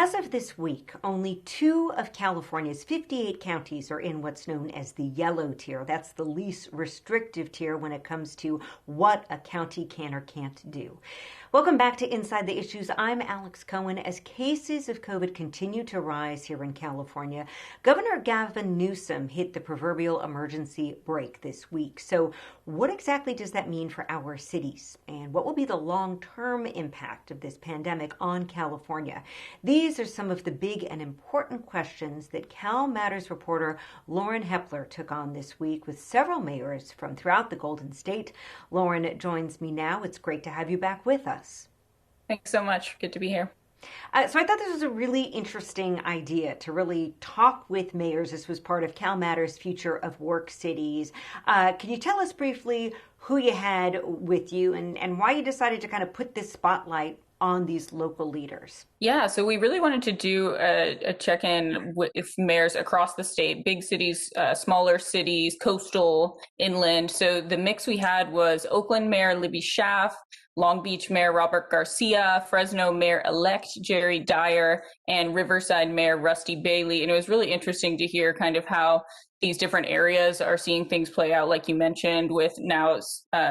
As of this week, only 2 of California's 58 counties are in what's known as the yellow tier. That's the least restrictive tier when it comes to what a county can or can't do. Welcome back to Inside the Issues. I'm Alex Cohen. As cases of COVID continue to rise here in California, Governor Gavin Newsom hit the proverbial emergency brake this week. So what exactly does that mean for our cities? And what will be the long-term impact of this pandemic on California? These are some of the big and important questions that CalMatters reporter Lauren Hepler took on this week with several mayors from throughout the Golden State. Lauren joins me now. It's great to have you back with us. Thanks so much. Good to be here. So I thought this was a really interesting idea to really talk with mayors. This was part of CalMatters' Future of Work Cities. Can you tell us briefly who you had with you and why you decided to kind of put this spotlight on these local leaders? Yeah, so we really wanted to do a check-in with mayors across the state, big cities, smaller cities, coastal, inland. So the mix we had was Oakland Mayor Libby Schaaf, Long Beach Mayor Robert Garcia, Fresno Mayor-elect Jerry Dyer, and Riverside Mayor Rusty Bailey. And it was really interesting to hear kind of how these different areas are seeing things play out, like you mentioned, with now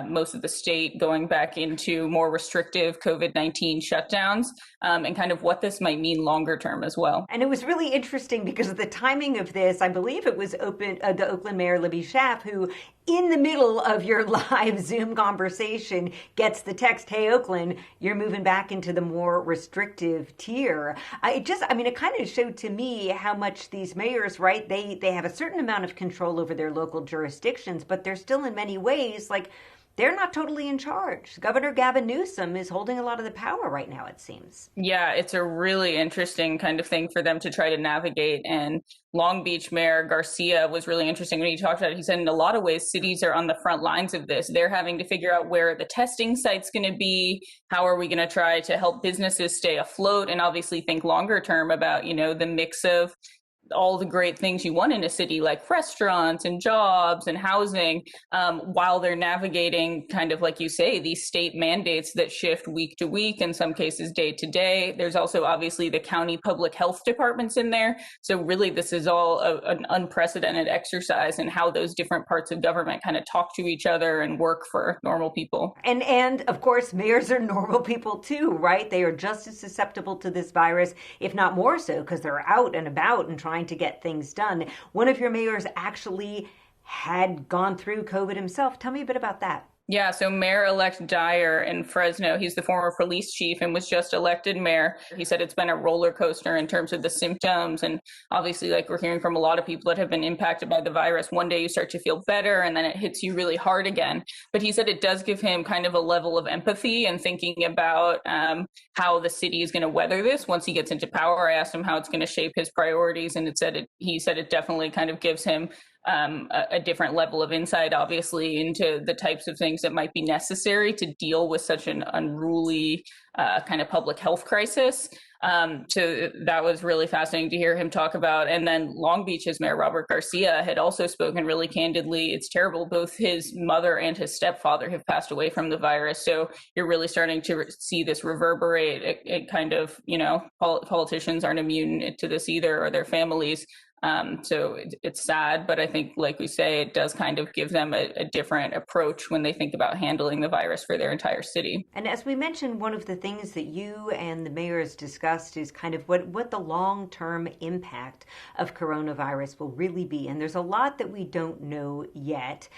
most of the state going back into more restrictive COVID-19 shutdowns, and kind of what this might mean longer term as well. And it was really interesting because of the timing of this. I believe it was the Oakland Mayor Libby Schaaf who, in the middle of your live Zoom conversation, gets the text, "Hey, Oakland, you're moving back into the more restrictive tier." It kind of showed to me how much these mayors, right, they have a certain amount of control over their local jurisdictions, but they're still in many ways like they're not totally in charge. Governor Gavin Newsom is holding a lot of the power right now, it seems. Yeah, it's a really interesting kind of thing for them to try to navigate. And Long Beach Mayor Garcia was really interesting when he talked about it. He said in a lot of ways, cities are on the front lines of this. They're having to figure out where the testing site's going to be. How are we going to try to help businesses stay afloat? And obviously think longer term about, the mix of all the great things you want in a city, like restaurants and jobs and housing, while they're navigating, kind of like you say, these state mandates that shift week to week, in some cases day to day. There's also obviously the county public health departments in there. So really, this is all an unprecedented exercise in how those different parts of government kind of talk to each other and work for normal people. And of course, mayors are normal people too, right? They are just as susceptible to this virus, if not more so, because they're out and about and trying to get things done. One of your mayors actually had gone through COVID himself. Tell me a bit about that. Yeah, so Mayor-elect Dyer in Fresno, he's the former police chief and was just elected mayor. He said it's been a roller coaster in terms of the symptoms. And obviously, like we're hearing from a lot of people that have been impacted by the virus, one day you start to feel better and then it hits you really hard again. But he said it does give him kind of a level of empathy and thinking about how the city is going to weather this once he gets into power. I asked him how it's going to shape his priorities, and he said it definitely kind of gives him a different level of insight, obviously, into the types of things that might be necessary to deal with such an unruly kind of public health crisis. So that was really fascinating to hear him talk about. And then Long Beach's Mayor Robert Garcia had also spoken really candidly. It's terrible. Both his mother and his stepfather have passed away from the virus. So you're really starting to see this reverberate. It kind of, politicians aren't immune to this either, or their families. So it's sad, but I think, like we say, it does kind of give them a different approach when they think about handling the virus for their entire city. And as we mentioned, one of the things that you and the mayors discussed is kind of what the long-term impact of coronavirus will really be. And there's a lot that we don't know yet.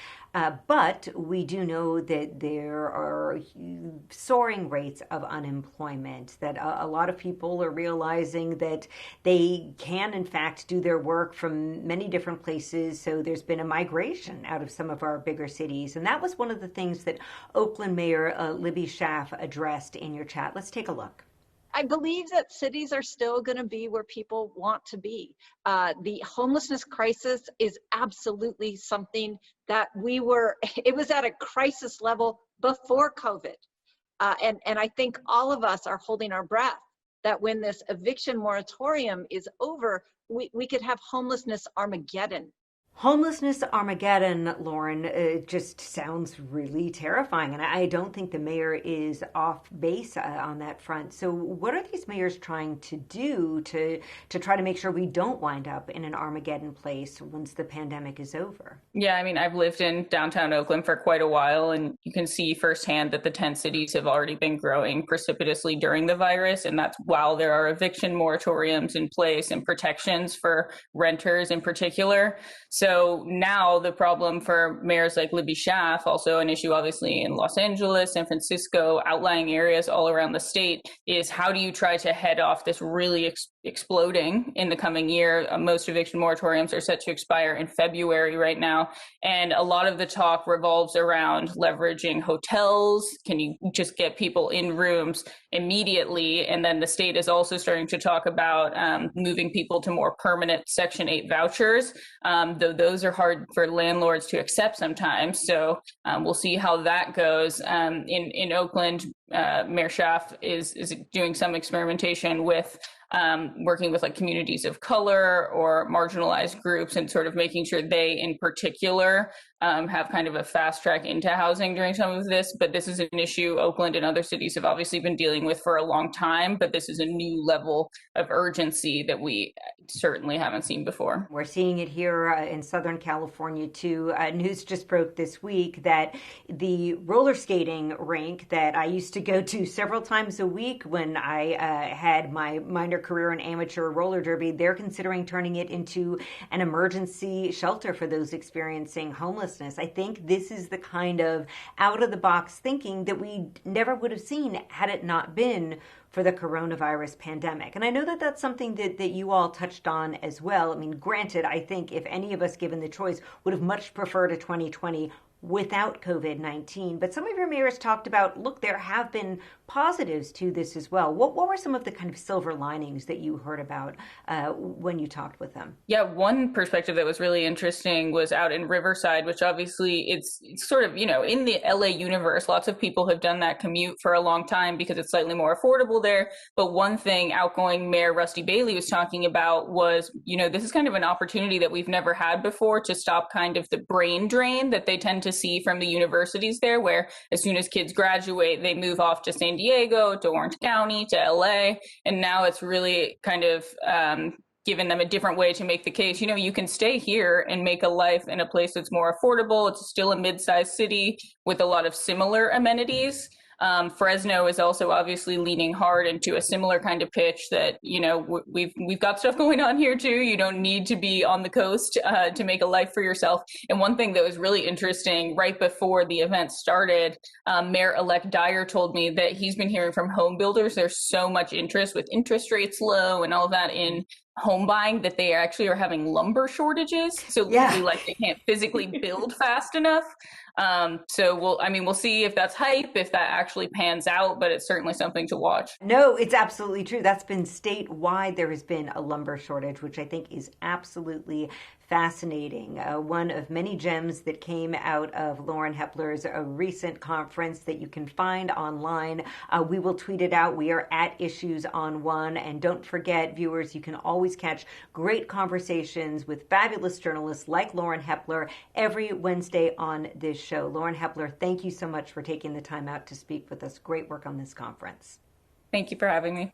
But we do know that there are soaring rates of unemployment, that a lot of people are realizing that they can, in fact, do their work from many different places. So there's been a migration out of some of our bigger cities. And that was one of the things that Oakland Mayor Libby Schaaf addressed in your chat. Let's take a look. I believe that cities are still going to be where people want to be. The homelessness crisis is absolutely something that it was at a crisis level before COVID. And I think all of us are holding our breath that when this eviction moratorium is over, we could have homelessness Armageddon. Homelessness Armageddon, Lauren, just sounds really terrifying. And I don't think the mayor is off base on that front. So, what are these mayors trying to do to try to make sure we don't wind up in an Armageddon place once the pandemic is over? Yeah, I mean, I've lived in downtown Oakland for quite a while, and you can see firsthand that the tent cities have already been growing precipitously during the virus. And that's while there are eviction moratoriums in place and protections for renters in particular. So now the problem for mayors like Libby Schaaf, also an issue obviously in Los Angeles, San Francisco, outlying areas all around the state, is how do you try to head off this really exploding in the coming year? Most eviction moratoriums are set to expire in February right now. And a lot of the talk revolves around leveraging hotels. Can you just get people in rooms immediately? And then the state is also starting to talk about moving people to more permanent Section 8 vouchers, though those are hard for landlords to accept sometimes. So we'll see how that goes. In Oakland, Mayor Schaaf is doing some experimentation with working with like communities of color or marginalized groups and sort of making sure they in particular have kind of a fast track into housing during some of this. But this is an issue Oakland and other cities have obviously been dealing with for a long time, but this is a new level of urgency that we certainly haven't seen before. We're seeing it here in Southern California too. News just broke this week that the roller skating rink that I used to go to several times a week when I had my minor career in amateur roller derby, they're considering turning it into an emergency shelter for those experiencing homelessness. I think this is the kind of out of the box thinking that we never would have seen had it not been for the coronavirus pandemic. And I know that that's something that you all touched on as well. I mean, granted, I think if any of us given the choice would have much preferred a 2020 without COVID-19. But some of your mayors talked about, look, there have been positives to this as well. What were some of the kind of silver linings that you heard about when you talked with them? Yeah, one perspective that was really interesting was out in Riverside, which obviously it's sort of, in the LA universe, lots of people have done that commute for a long time because it's slightly more affordable there. But one thing outgoing Mayor Rusty Bailey was talking about was, this is kind of an opportunity that we've never had before to stop kind of the brain drain that they tend to see from the universities there, where as soon as kids graduate, they move off to San Diego, to Orange County, to LA. And now it's really kind of given them a different way to make the case. You can stay here and make a life in a place that's more affordable. It's still a mid-sized city with a lot of similar amenities. Fresno is also obviously leaning hard into a similar kind of pitch that, we've got stuff going on here too. You don't need to be on the coast to make a life for yourself. And one thing that was really interesting, right before the event started, Mayor-elect Dyer told me that he's been hearing from home builders there's so much interest with interest rates low and all that in home buying that they actually are having lumber shortages. So literally, they can't physically build fast enough. So we'll see if that's hype, if that actually pans out, but it's certainly something to watch. No, it's absolutely true. That's been statewide. There has been a lumber shortage, which I think is absolutely fascinating. One of many gems that came out of Lauren Hepler's recent conference that you can find online. We will tweet it out. We are at Issues on One. And don't forget, viewers, you can always catch great conversations with fabulous journalists like Lauren Hepler every Wednesday on this show. Lauren Hepler, thank you so much for taking the time out to speak with us. Great work on this conference. Thank you for having me.